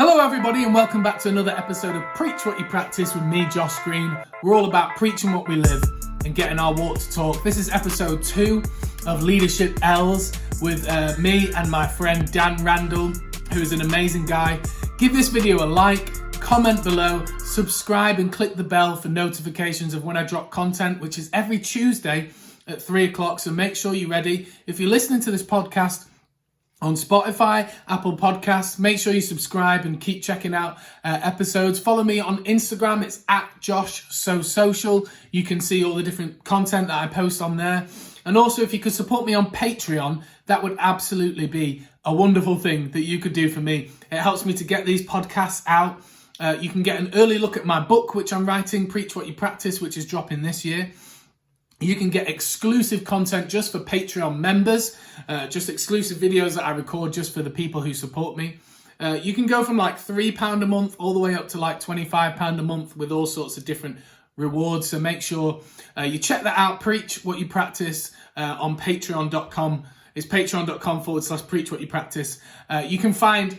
Hello everybody and welcome back to another episode of Preach What You Practice with me, Josh Green. We're all about preaching what we live and getting our walk to talk. This is episode 2 of Leadership L's with me and my friend Dan Randall, who is an amazing guy. Give this video a like, comment below, subscribe and click the bell for notifications of when I drop content, which is every Tuesday at 3 o'clock. So make sure you're ready. If you're listening to this podcast on Spotify, Apple Podcasts, make sure you subscribe and keep checking out episodes. Follow me on Instagram. It's @JoshSoSocial. You can see all the different content that I post on there. And also, if you could support me on Patreon, that would absolutely be a wonderful thing that you could do for me. It helps me to get these podcasts out. You can get an early look at my book, which I'm writing, Preach What You Practice, which is dropping this year. You can get exclusive content just for Patreon members, just exclusive videos that I record just for the people who support me. You can go from like £3 a month all the way up to like £25 a month with all sorts of different rewards. So make sure you check that out, Preach What You Practice on patreon.com. It's patreon.com/Preach What You Practice. You can find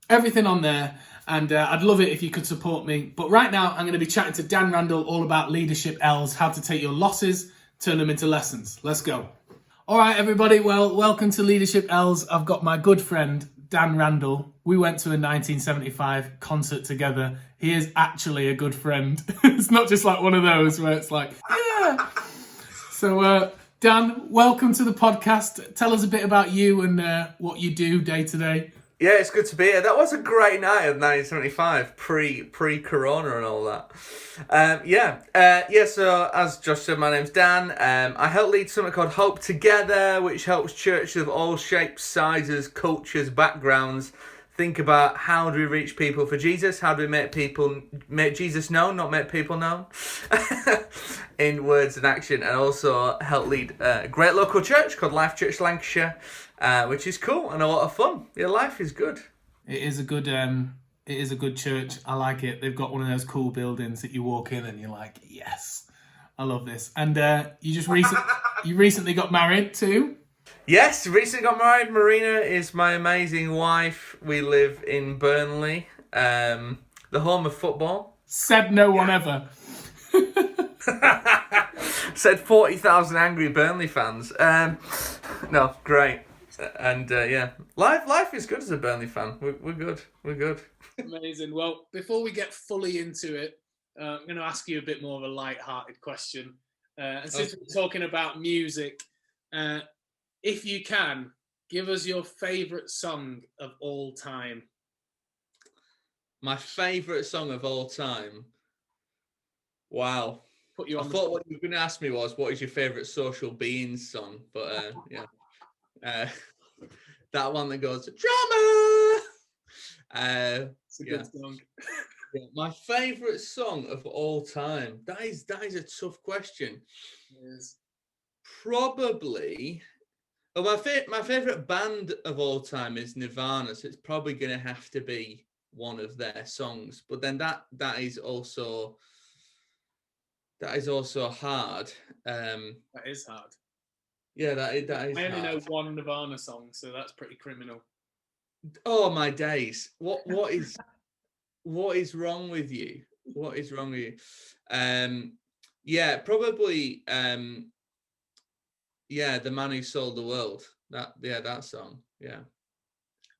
everything on there. And I'd love it if you could support me. But right now, I'm going to be chatting to Dan Randall all about Leadership L's, how to take your losses, turn them into lessons. Let's go. All right, everybody. Well, welcome to Leadership L's. I've got my good friend, Dan Randall. We went to a 1975 concert together. He is actually a good friend. It's not just like one of those where it's like, yeah. So, Dan, welcome to the podcast. Tell us a bit about you and what you do day to day. Yeah, it's good to be here. That was a great night of 1975, pre-corona and all that. So as Josh said, my name's Dan. I help lead something called Hope Together, which helps churches of all shapes, sizes, cultures, backgrounds think about how do we reach people for Jesus? How do we make Jesus known, not make people known? In words and action. And also help lead a great local church called Life Church Lancashire, which is cool and a lot of fun. Your life is good. It is a good church. I like it. They've got one of those cool buildings that you walk in and you're like, yes, I love this. And you recently got married too? Yes, recently got married. Marina is my amazing wife. We live in Burnley, the home of football. Said no one ever. Said 40,000 angry Burnley fans. No, great. And life is good as a Burnley fan. We're good. Amazing. Well, before we get fully into it, I'm going to ask you a bit more of a light-hearted question. And since we're talking about music, if you can, give us your favourite song of all time. My favourite song of all time? Wow. Put you on I thought what you were going to ask me was, what is your favourite Social Beings song? But that one that goes, drama! It's a good song. Yeah, my favourite song of all time? That is a tough question. Yes. Probably... Well, my favourite band of all time is Nirvana, so it's probably going to have to be one of their songs. But then that is also hard. That is hard. Yeah, that is I only hard. know one Nirvana song, so that's pretty criminal. Oh my days! What is wrong with you? What is wrong with you? Probably. The Man Who Sold the World. That song. Yeah.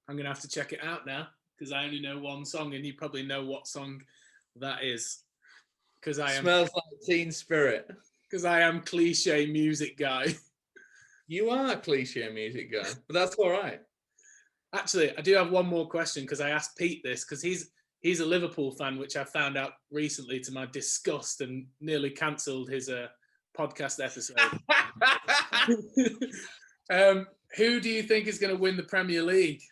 I'm going to have to check it out now because I only know one song and you probably know what song that is. Because I am Smells Like Teen Spirit. Because I am cliche music guy. You are a cliche music guy, but that's all right. Actually, I do have one more question because I asked Pete this because he's a Liverpool fan, which I found out recently to my disgust and nearly cancelled his podcast episode. Who do you think is going to win the Premier League?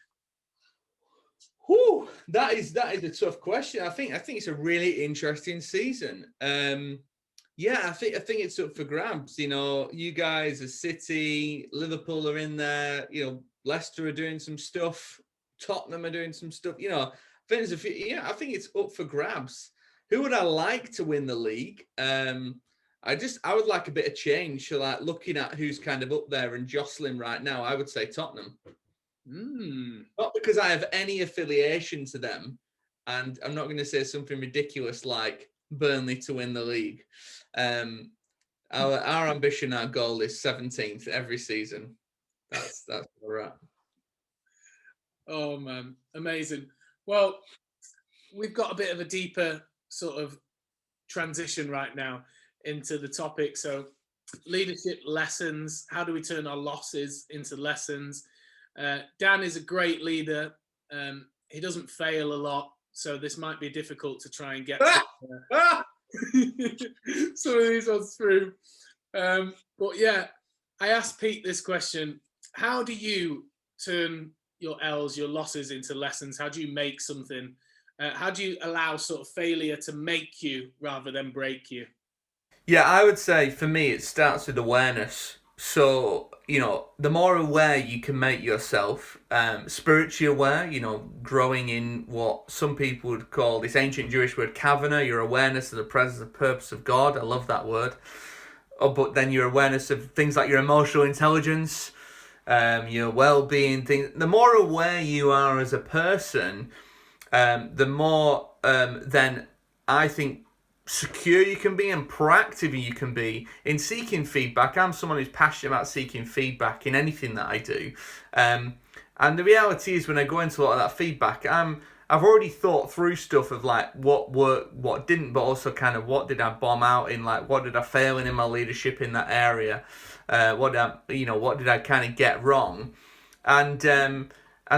That is a tough question. I think it's a really interesting season. I think it's up for grabs. You know, you guys are City, Liverpool are in there. You know, Leicester are doing some stuff. Tottenham are doing some stuff. You know, I think there's a few. Yeah, I think it's up for grabs. Who would I like to win the league? I would like a bit of change. So like looking at who's kind of up there and jostling right now, I would say Tottenham. Not because I have any affiliation to them. And I'm not going to say something ridiculous like Burnley to win the league. Our ambition, our goal is 17th every season. That's where we're at. Oh man, amazing. Well, we've got a bit of a deeper sort of transition right now into the topic. So leadership lessons, how do we turn our losses into lessons? Dan is a great leader. He doesn't fail a lot, so this might be difficult to try and get some of these ones through. But yeah, I asked Pete this question: how do you turn your L's, your losses, into lessons? How do you make something? How do you allow sort of failure to make you rather than break you? Yeah, I would say for me it starts with awareness. So, the more aware you can make yourself, spiritually aware, growing in what some people would call this ancient Jewish word kavana, your awareness of the presence and purpose of God. I love that word. But then your awareness of things like your emotional intelligence, your well-being, things. The more aware you are as a person, the more then I think secure you can be and proactive you can be in seeking feedback. I'm someone who's passionate about seeking feedback in anything that I do. And the reality is when I go into a lot of that feedback, I've already thought through stuff of like what worked, what didn't, but also kind of what did I bomb out in, like what did I fail in my leadership in that area, what did I kind of get wrong, and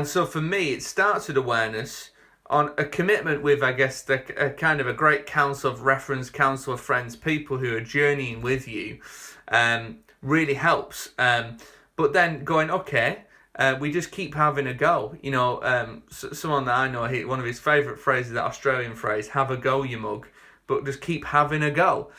so for me it starts with awareness, on a commitment with, I guess, a kind of a great council of reference, council of friends, people who are journeying with you, really helps. But then going, okay, we just keep having a go. Someone that I know, one of his favourite phrases, that Australian phrase, have a go, you mug. But just keep having a go.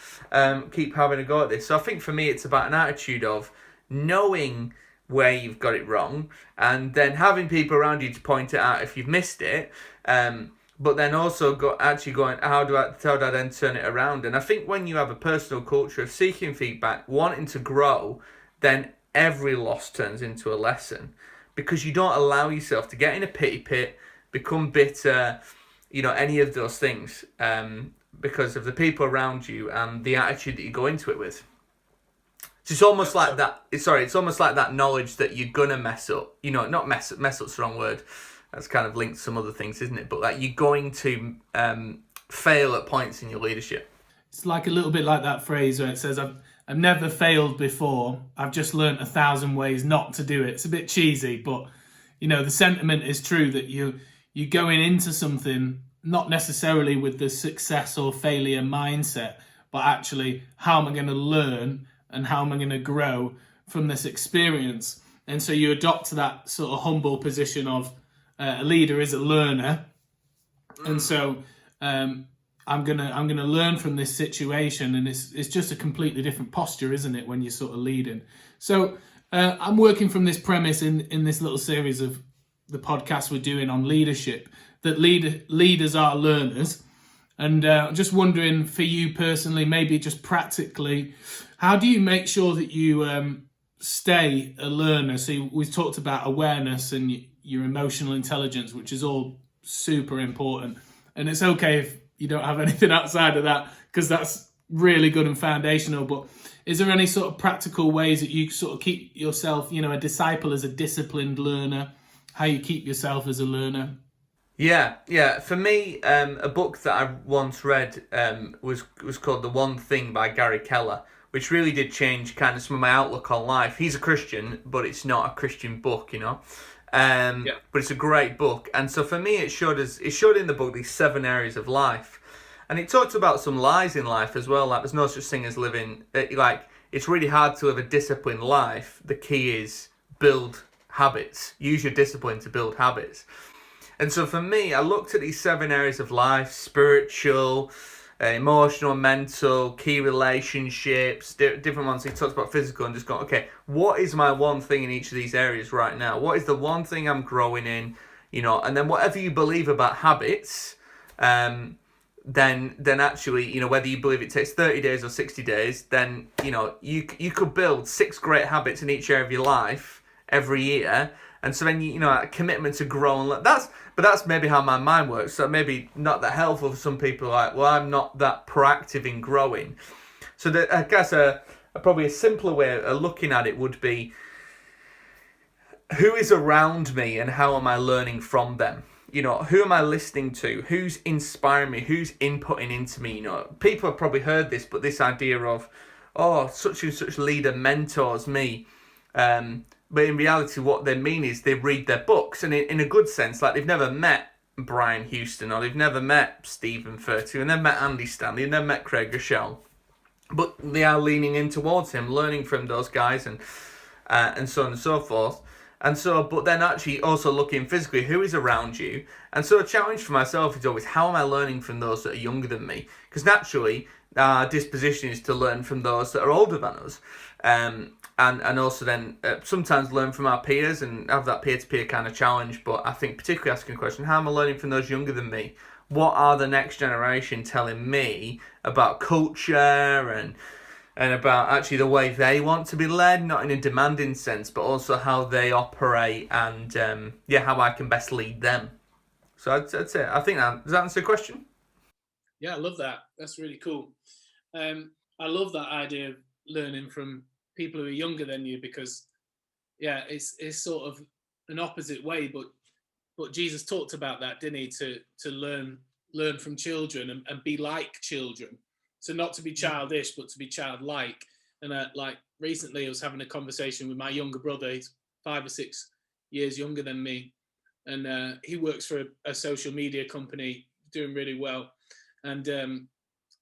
Keep having a go at this. So I think for me, it's about an attitude of knowing where you've got it wrong, and then having people around you to point it out if you've missed it, but then also going, how do I then turn it around? And I think when you have a personal culture of seeking feedback, wanting to grow, then every loss turns into a lesson, because you don't allow yourself to get in a pity pit, become bitter, any of those things, because of the people around you and the attitude that you go into it with. So it's almost like that. It's almost like that knowledge that you're gonna mess up. Not mess up's the wrong word. That's kind of linked to some other things, isn't it? But like you're going to fail at points in your leadership. It's like a little bit like that phrase where it says, I've never failed before. I've just learnt 1,000 ways not to do it. It's a bit cheesy, but the sentiment is true, that you're going into something not necessarily with the success or failure mindset, but actually, how am I going to learn and how am I going to grow from this experience? And so you adopt that sort of humble position of a leader is a learner, and so I'm gonna learn from this situation, and it's just a completely different posture, isn't it, when you're sort of leading? So I'm working from this premise in this little series of the podcast we're doing on leadership, that leaders are learners. And I'm just wondering, for you personally, maybe just practically, how do you make sure that you stay a learner? So we've talked about awareness and your emotional intelligence, which is all super important. And it's okay if you don't have anything outside of that, because that's really good and foundational. But is there any sort of practical ways that you sort of keep yourself, a disciple as a disciplined learner, how you keep yourself as a learner? Yeah. For me, a book that I once read was called The One Thing by Gary Keller, which really did change kind of some of my outlook on life. He's a Christian, but it's not a Christian book, But it's a great book. And so for me, it showed in the book these 7 areas of life. And it talked about some lies in life as well. Like there's no such thing as living, like it's really hard to live a disciplined life. The key is build habits. Use your discipline to build habits. And so for me, I looked at these 7 areas of life: spiritual, emotional, mental, key relationships, different ones. He talks about physical, and just gone, okay, what is my one thing in each of these areas right now? What is the one thing I'm growing in? And then whatever you believe about habits, then actually, whether you believe it takes 30 days or 60 days, then, you could build 6 great habits in each area of your life every year. And so then, a commitment to grow, and but that's maybe how my mind works. So maybe not that helpful for some people. Like, well, I'm not that proactive in growing. So I guess probably a simpler way of looking at it would be, who is around me and how am I learning from them? You know, who am I listening to? Who's inspiring me? Who's inputting into me? You know, people have probably heard this, but this idea of, oh, such and such leader mentors me. But in reality, what they mean is they read their books, and in a good sense, like they've never met Brian Houston, or they've never met Stephen Furtick, and they've met Andy Stanley, and they've met Craig Rochelle. But they are leaning in towards him, learning from those guys, and so on and so forth. And so, but then actually also looking physically, who is around you? And so a challenge for myself is always, how am I learning from those that are younger than me? Because naturally, our disposition is to learn from those that are older than us. And also then sometimes learn from our peers and have that peer-to-peer kind of challenge. But I think particularly asking a question, how am I learning from those younger than me? What are the next generation telling me about culture and about actually the way they want to be led, not in a demanding sense, but also how they operate and how I can best lead them. So that's it. I think does that answer the question? Yeah, I love that. That's really cool. I love that idea of learning from people who are younger than you, because it's sort of an opposite way, but Jesus talked about that, didn't he? To learn from children and be like children. So not to be childish, but to be childlike. And like recently I was having a conversation with my younger brother. He's 5 or 6 years younger than me. And he works for a social media company, doing really well. And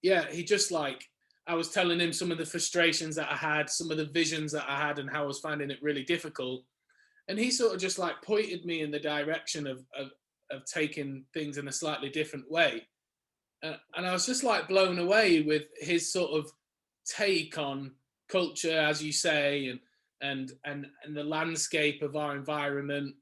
he just like, I was telling him some of the frustrations that I had, some of the visions that I had, and how I was finding it really difficult. And he sort of just like pointed me in the direction of taking things in a slightly different way. And I was just like blown away with his sort of take on culture, as you say, and the landscape of our environment.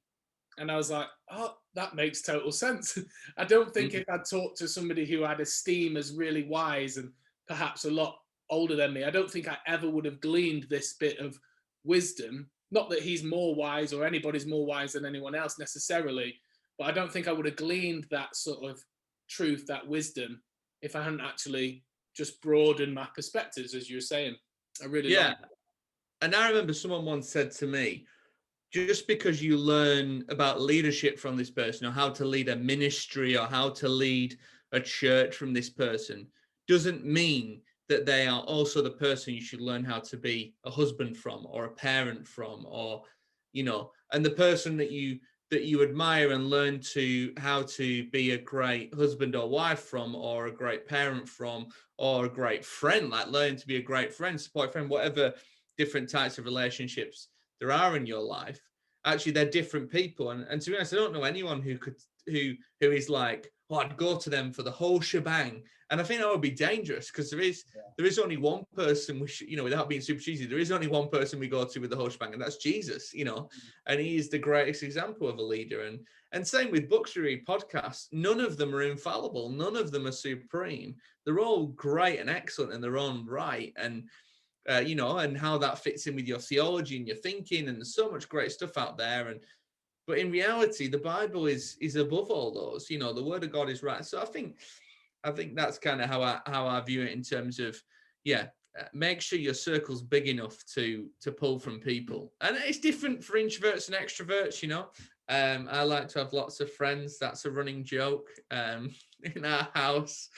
And I was like, oh, that makes total sense. I don't think if I'd talked to somebody who I'd esteem as really wise and perhaps a lot older than me, I don't think I ever would have gleaned this bit of wisdom. Not that he's more wise or anybody's more wise than anyone else necessarily, but I don't think I would have gleaned that sort of truth, that wisdom, if I hadn't actually just broadened my perspectives, as you were saying. I really like that. And I remember someone once said to me, just because you learn about leadership from this person, or how to lead a ministry, or how to lead a church from this person, doesn't mean that they are also the person you should learn how to be a husband from, or a parent from, or, you know, and the person that you admire and learn to how to be a great husband or wife from, or a great parent from, or a great friend, like learn to be a great friend, support friend, whatever different types of relationships there are in your life. Actually, they're different people. And to be honest, I don't know anyone who is like, oh, I'd go to them for the whole shebang. And I think that would be dangerous, because there is only one person, without being super cheesy, there is only one person we go to with the whole shebang, and that's Jesus, and he is the greatest example of a leader. And same with books we read, podcasts, none of them are infallible. None of them are supreme. They're all great and excellent in their own right. And, and how that fits in with your theology and your thinking, and there's so much great stuff out there. But in reality, the Bible is above all those. The Word of God is right. So I think that's kind of how I view it, in terms of, make sure your circle's big enough to pull from people. And it's different for introverts and extroverts. I like to have lots of friends. That's a running joke in our house.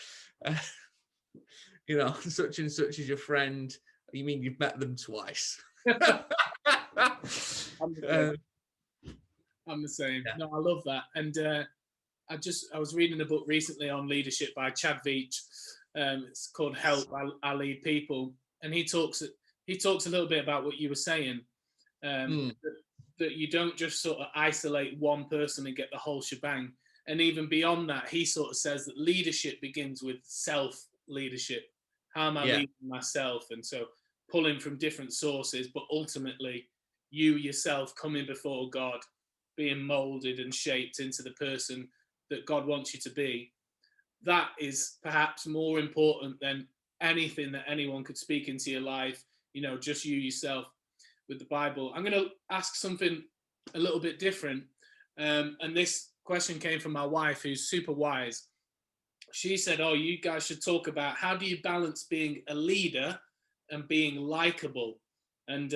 Such and such is your friend. You mean you've met them twice? I'm the same. Yeah. No, I love that. And I was reading a book recently on leadership by Chad Veach. It's called Help, I Lead People. And he talks a little bit about what you were saying, that you don't just sort of isolate one person and get the whole shebang. And even beyond that, he sort of says that leadership begins with self-leadership. How am I leading myself? And so pulling from different sources, but ultimately you yourself coming before God, being molded and shaped into the person that God wants you to be. That is perhaps more important than anything that anyone could speak into your life, just you yourself with the Bible. I'm going to ask something a little bit different. And this question came from my wife, who's super wise. She said, oh, you guys should talk about how do you balance being a leader and being likable? And,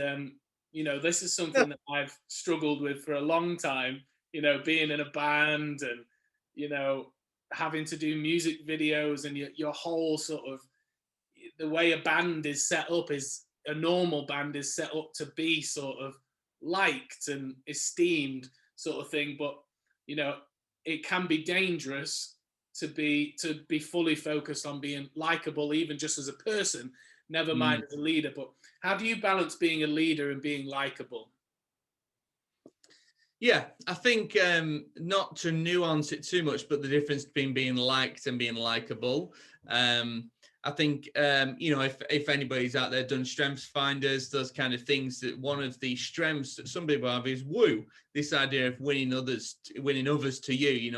this is something that I've struggled with for a long time, being in a band and, having to do music videos, and your whole sort of, the way a band is set up is, a normal band is set up to be sort of liked and esteemed sort of thing. But, it can be dangerous to be fully focused on being likable, even just as a person, never mind as a leader. But how do you balance being a leader and being likable? Yeah, I think not to nuance it too much, but the difference between being liked and being likable. I think, if anybody's out there done strengths finders, those kind of things, that one of the strengths that some people have is woo, this idea of winning others to you,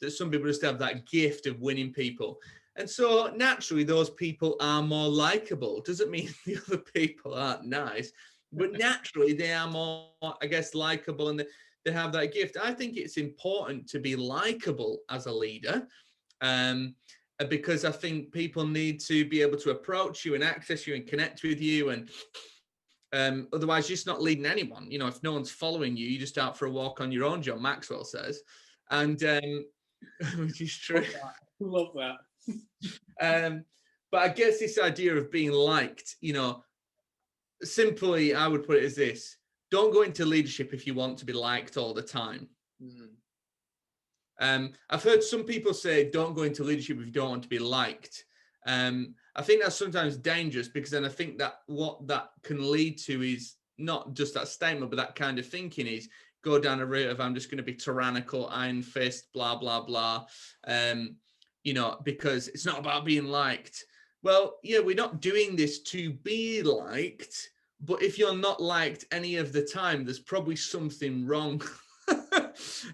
that some people just have that gift of winning people. And so naturally, those people are more likable. Doesn't mean the other people aren't nice, but naturally they are more, I guess, likable, and they have that gift. I think it's important to be likable as a leader, because I think people need to be able to approach you and access you and connect with you. And otherwise, you're just not leading anyone. If no one's following you, you're just out for a walk on your own, John Maxwell says. And which is true. Love that. But I guess this idea of being liked, simply, I would put it as this: don't go into leadership if you want to be liked all the time. I've heard some people say, don't go into leadership if you don't want to be liked. I think that's sometimes dangerous, because then I think that what that can lead to is not just that statement, but that kind of thinking is go down a route of, I'm just going to be tyrannical, iron fist, blah, blah, blah. Because it's not about being liked. Well, yeah, we're not doing this to be liked, but if you're not liked any of the time, there's probably something wrong.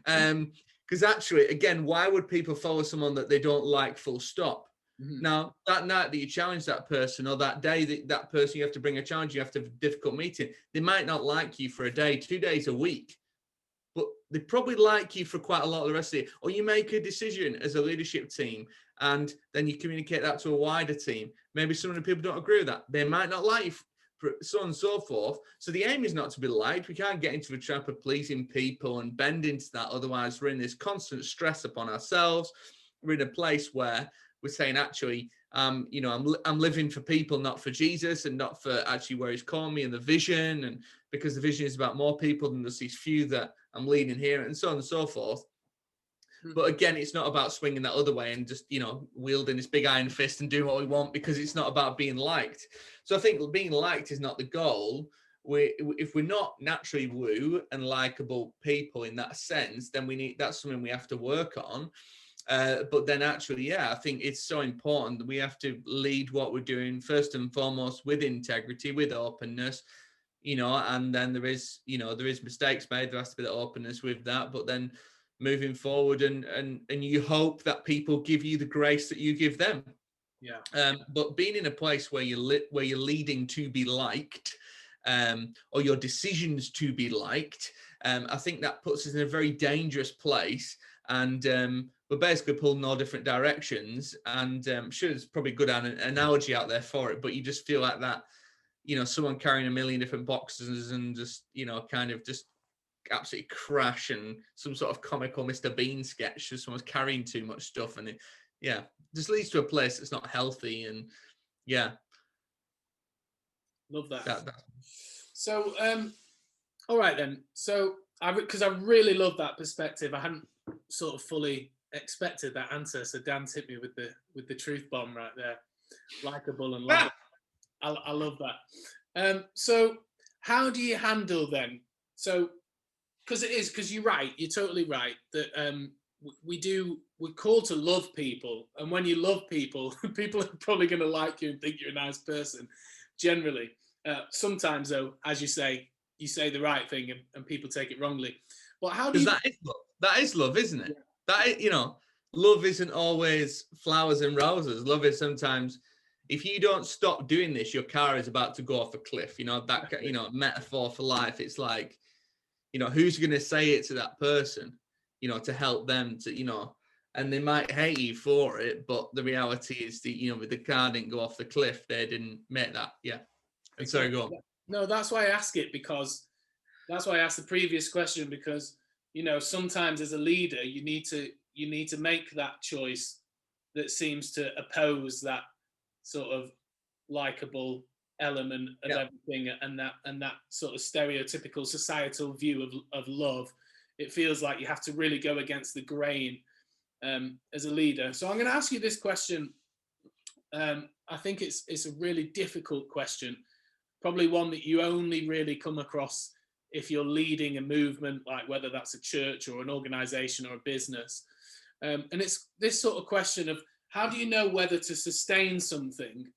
Because actually, again, why would people follow someone that they don't like, full stop? Now, that night that you challenge that person, or that day that person you have to bring a challenge, you have to have a difficult meeting, they might not like you for a day, 2 days, a week, but they probably like you for quite a lot of the rest of the year. Or you make a decision as a leadership team, and then you communicate that to a wider team. Maybe some of the people don't agree with that. They might not like you, so on and so forth. So the aim is not to be liked. We can't get into the trap of pleasing people and bend into that. Otherwise, we're in this constant stress upon ourselves. We're in a place where we're saying, actually, I'm living for people, not for Jesus, and not for actually where he's calling me and the vision. And because the vision is about more people than just these few that I'm leading here, and so on and so forth. But again, it's not about swinging that other way and just, wielding this big iron fist and doing what we want, because it's not about being liked. So I think being liked is not the goal. If we're not naturally woo and likable people in that sense, then that's something we have to work on. But then actually, I think it's so important that we have to lead what we're doing first and foremost with integrity, with openness, and then there is mistakes made. There has to be the openness with that, but then moving forward and you hope that people give you the grace that you give them. But being in a place where you're leading to be liked, or your decisions to be liked, I think that puts us in a very dangerous place. And we're basically pulling all different directions. And I'm sure there's probably a good analogy out there for it, but you just feel like that, someone carrying a million different boxes and just, kind of just absolutely crash, and some sort of comical Mr. Bean sketch of someone's carrying too much stuff, and it just leads to a place that's not healthy. And love that. So all right then, so because I really love that perspective. I hadn't sort of fully expected that answer, so Dan's hit me with the truth bomb right there. Likeable and love. I love that. So how do you handle then, so because you're right, you're totally right that we're called to love people, and when you love people, people are probably going to like you and think you're a nice person generally. Sometimes though, as you say the right thing and people take it wrongly. But how do you... that is love, isn't it? Love isn't always flowers and roses. Love is sometimes, if you don't stop doing this, your car is about to go off a cliff. That metaphor for life. It's like, who's going to say it to that person? to help them to, and they might hate you for it, but the reality is that, the car didn't go off the cliff. They didn't make that. Yeah. And sorry, go on. No, that's why I ask it, because that's why I asked the previous question, because, sometimes as a leader, you need to make that choice that seems to oppose that sort of likable element of everything, and that sort of stereotypical societal view of love. It feels like you have to really go against the grain as a leader. So I'm going to ask you this question. I think it's a really difficult question, probably one that you only really come across if you're leading a movement, like whether that's a church or an organization or a business. And it's this sort of question of, how do you know whether to sustain something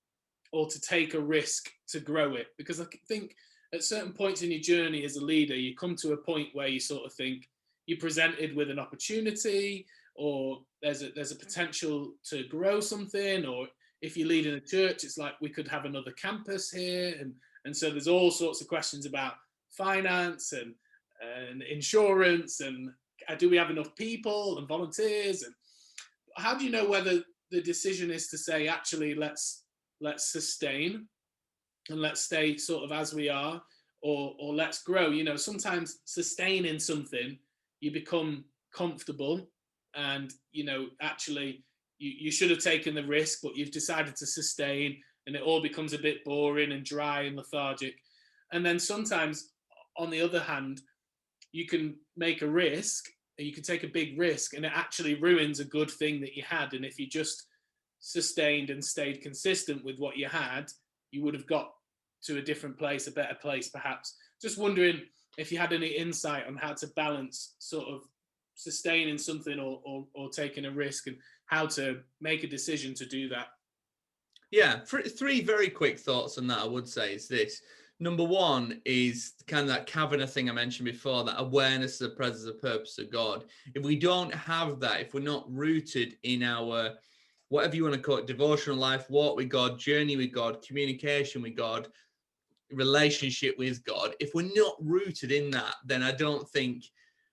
or to take a risk to grow it? Because I think at certain points in your journey as a leader, you come to a point where you sort of think you're presented with an opportunity, or there's a potential to grow something, or if you lead in a church, it's like, we could have another campus here. And so there's all sorts of questions about finance and insurance, and do we have enough people and volunteers? And how do you know whether the decision is to say, actually, let's sustain and let's stay sort of as we are, or let's grow? Sometimes sustaining something, you become comfortable, and actually you should have taken the risk, but you've decided to sustain, and it all becomes a bit boring and dry and lethargic. And then sometimes, on the other hand, you can make a risk, and you can take a big risk, and it actually ruins a good thing that you had. And if you just sustained and stayed consistent with what you had, you would have got to a different place, a better place, perhaps. Just wondering if you had any insight on how to balance sort of sustaining something or taking a risk, and how to make a decision to do that. Yeah, three very quick thoughts on that, I would say, is this. Number one is kind of that Kavanagh thing I mentioned before, that awareness of the presence and purpose of God. If we don't have that, if we're not rooted in our, whatever you want to call it, devotional life, walk with God, journey with God, communication with God, relationship with God, if we're not rooted in that, then I don't think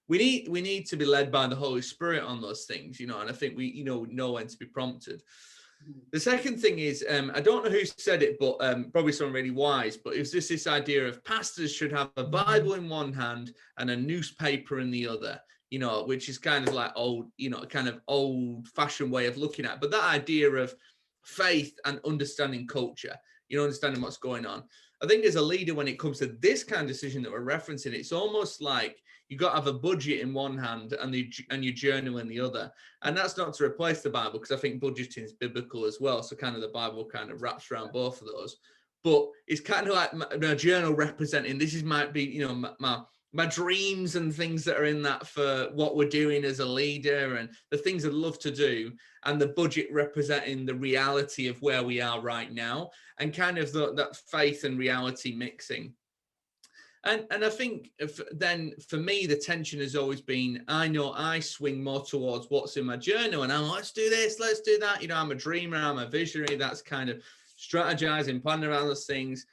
we need to be led by the Holy Spirit on those things, and I think we know when to be prompted. The second thing is, I don't know who said it, but probably someone really wise, but it was just this idea of pastors should have a Bible in one hand and a newspaper in the other, which is kind of like kind of old fashioned way of looking at it. But that idea of faith and understanding culture, understanding what's going on. I think as a leader, when it comes to this kind of decision that we're referencing, it's almost like you've got to have a budget in one hand and your journal in the other. And that's not to replace the Bible, because I think budgeting is biblical as well. So kind of the Bible kind of wraps around both of those. But it's kind of like my journal representing, this might be, my dreams and things that are in that for what we're doing as a leader and the things I'd love to do, and the budget representing the reality of where we are right now, and kind of that faith and reality mixing. And I think then for me, the tension has always been, I know I swing more towards what's in my journal, and let's do this, let's do that. I'm a dreamer, I'm a visionary. That's kind of strategizing, planning around those things.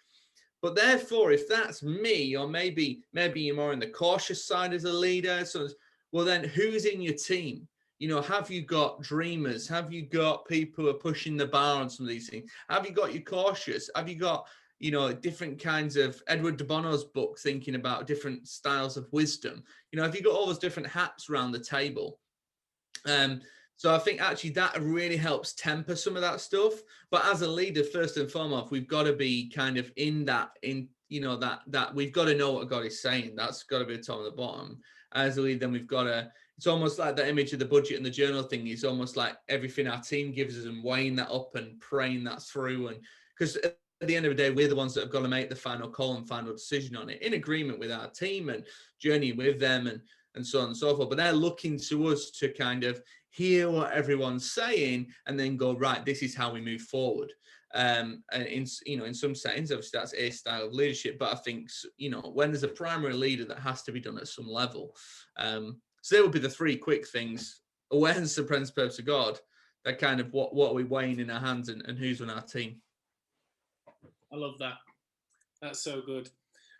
But therefore, if that's me, or maybe you're more on the cautious side as a leader, so well, then who's in your team? Have you got dreamers? Have you got people who are pushing the bar on some of these things? Have you got your cautious? Have you got different kinds of Edward de Bono's book, thinking about different styles of wisdom? Have you got all those different hats around the table? So I think actually that really helps temper some of that stuff. But as a leader, first and foremost, we've got to be kind of that we've got to know what God is saying. That's got to be the top and the bottom. As a leader, then we've got to, it's almost like that image of the budget and the journal thing is almost like everything our team gives us, and weighing that up and praying that through. And because at the end of the day, we're the ones that have got to make the final call and final decision on it, in agreement with our team and journey with them and so on and so forth. But they're looking to us to kind of hear what everyone's saying and then go, right, this is how we move forward. And in some settings, obviously that's a style of leadership, but I think, when there's a primary leader, that has to be done at some level. So there would be the three quick things: awareness of the presence, purpose of God, that kind of what are we weighing in our hands, and who's on our team. I love that. That's so good.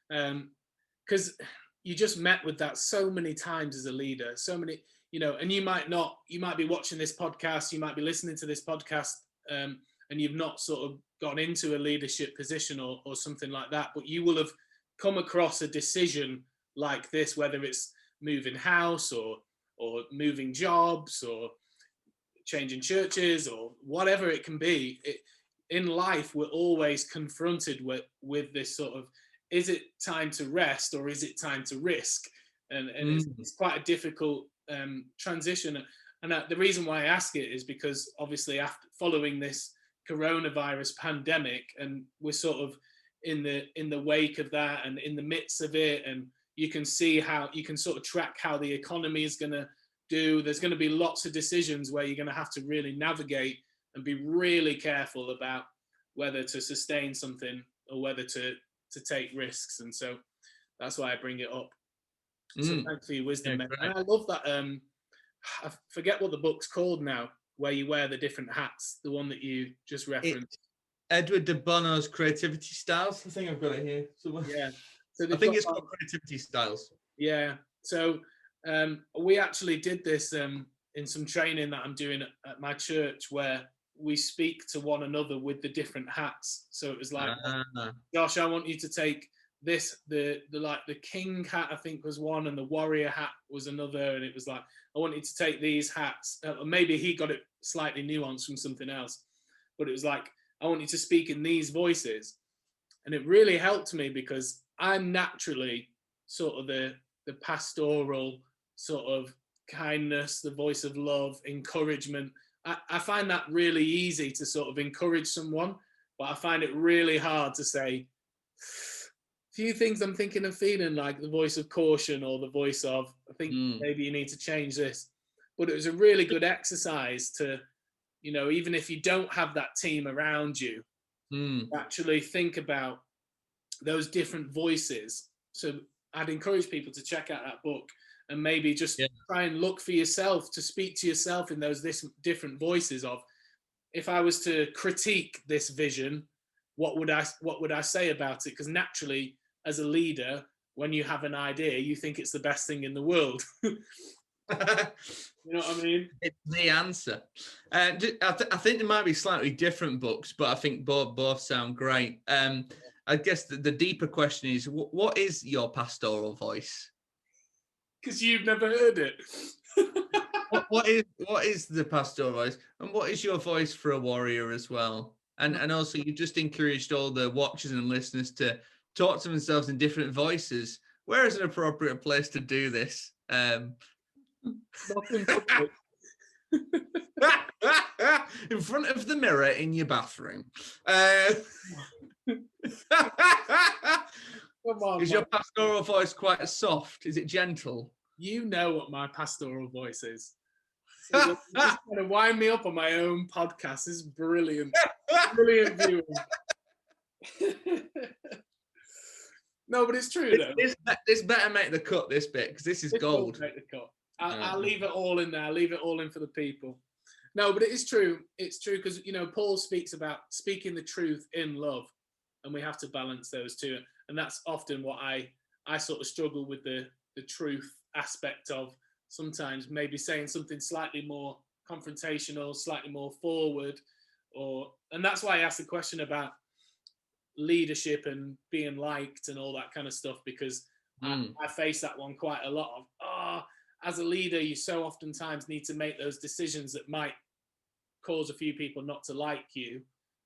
Because you just met with that so many times as a leader. So many, and you might be watching this podcast, you might be listening to this podcast, and you've not sort of gone into a leadership position or something like that, but you will have come across a decision like this, whether it's moving house or moving jobs or changing churches or whatever it can be. In life, we're always confronted with this sort of, is it time to rest or is it time to risk? And it's quite a difficult transition. And the reason why I ask it is because obviously after following this coronavirus pandemic, and we're sort of in the wake of that and in the midst of it, and you can see how you can sort of track how the economy is going to do. There's going to be lots of decisions where you're going to have to really navigate and be really careful about whether to sustain something or whether to take risks. And so that's why I bring it up. So thanks for your wisdom, mate. And I love that. I forget what the book's called now, where you wear the different hats. The one that you just referenced. Edward de Bono's Creativity Styles. I think I've got it here somewhere. Yeah. So I think it's called Creativity Styles. Yeah. So we actually did this in some training that I'm doing at my church, where we speak to one another with the different hats. So it was like, Josh, I want you to take this, the king hat, I think, was one, and the warrior hat was another. And it was like, I want you to take these hats. Maybe he got it slightly nuanced from something else, but it was like, I want you to speak in these voices. And it really helped me because I'm naturally sort of the pastoral sort of kindness, the voice of love, encouragement. I find that really easy to sort of encourage someone, but I find it really hard to say a few things I'm thinking and feeling, like the voice of caution or the voice of, I think maybe you need to change this. But it was a really good exercise to, even if you don't have that team around you, actually think about those different voices. So I'd encourage people to check out that book and maybe just try and look for yourself, to speak to yourself in those different voices of, if I was to critique this vision, what would I say about it? Because naturally, as a leader, when you have an idea, you think it's the best thing in the world. You know what I mean? It's the answer. I think there might be slightly different books, but I think both sound great. I guess the deeper question is, what is your pastoral voice? Because you've never heard it. what is the pastoral voice, and what is your voice for a warrior as well? And also, you just encouraged all the watchers and listeners to talk to themselves in different voices. Where is an appropriate place to do this? Not in public. In front of the mirror in your bathroom. Come on, is your pastoral voice quite soft? Is it gentle? You know what my pastoral voice is. So you're just going to wind me up on my own podcast. This is brilliant. Brilliant viewing. No, but it's true, though. This better make the cut, this bit, because this is gold. Make the cut. I'll leave it all in there. I'll leave it all in for the people. No, but it is true. It's true because, Paul speaks about speaking the truth in love, and we have to balance those two. And that's often what I sort of struggle with, the truth aspect of sometimes maybe saying something slightly more confrontational, slightly more forward, and that's why I asked the question about leadership and being liked and all that kind of stuff, because I face that one quite a lot of, as a leader, you so oftentimes need to make those decisions that might cause a few people not to like you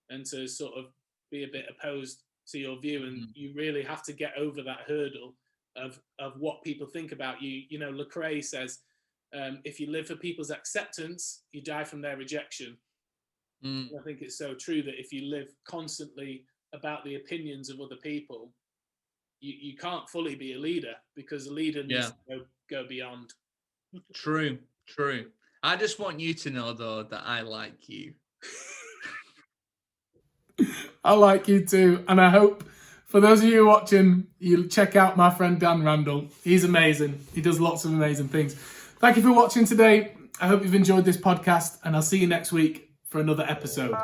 and to sort of be a bit opposed to your view. And you really have to get over that hurdle of what people think about you. Lecrae says, if you live for people's acceptance, you die from their rejection. I think it's so true that if you live constantly about the opinions of other people, you can't fully be a leader, because a leader needs to go beyond. True. I just want you to know, though, that I like you. I like you too, and I hope for those of you watching, you check out my friend Dan Randall. He's amazing. He does lots of amazing things. Thank you for watching today. I hope you've enjoyed this podcast, and I'll see you next week for another episode.